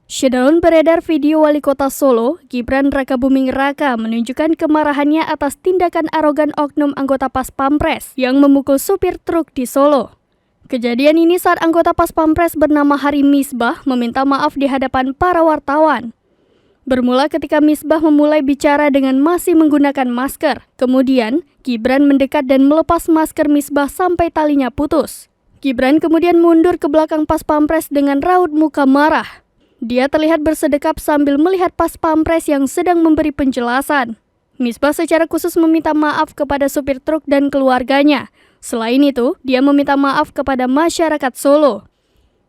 Showdown beredar video Wali Kota Solo, Gibran Rakabuming Raka menunjukkan kemarahannya atas tindakan arogan oknum anggota Pas Pampres yang memukul supir truk di Solo. Kejadian ini saat anggota Pas Pampres bernama Hari Misbah meminta maaf di hadapan para wartawan. Bermula ketika Misbah memulai bicara dengan masih menggunakan masker. Kemudian, Gibran mendekat dan melepas masker Misbah sampai talinya putus. Gibran kemudian mundur ke belakang Pas Pampres dengan raut muka marah. Dia terlihat bersedekap sambil melihat Pas Pampres yang sedang memberi penjelasan. Misbah secara khusus meminta maaf kepada supir truk dan keluarganya. Selain itu, dia meminta maaf kepada masyarakat Solo.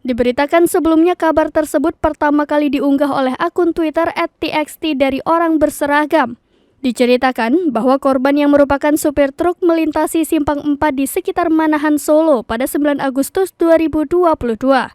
Diberitakan sebelumnya kabar tersebut pertama kali diunggah oleh akun Twitter @txt dari orang berseragam. Diceritakan bahwa korban yang merupakan supir truk melintasi Simpang 4 di sekitar Manahan, Solo pada 9 Agustus 2022.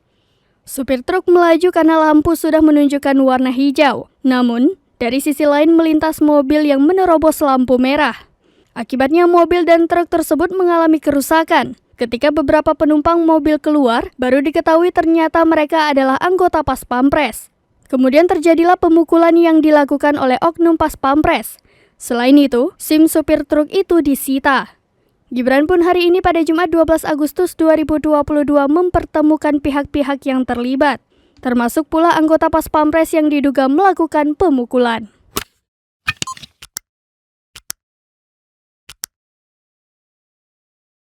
Supir truk melaju karena lampu sudah menunjukkan warna hijau. Namun, dari sisi lain melintas mobil yang menerobos lampu merah. Akibatnya mobil dan truk tersebut mengalami kerusakan. Ketika beberapa penumpang mobil keluar, baru diketahui ternyata mereka adalah anggota Pas Pampres. Kemudian terjadilah pemukulan yang dilakukan oleh oknum Pas Pampres. Selain itu, SIM supir truk itu disita. Gibran pun hari ini pada Jumat 12 Agustus 2022 mempertemukan pihak-pihak yang terlibat, termasuk pula anggota Pas Pampres yang diduga melakukan pemukulan.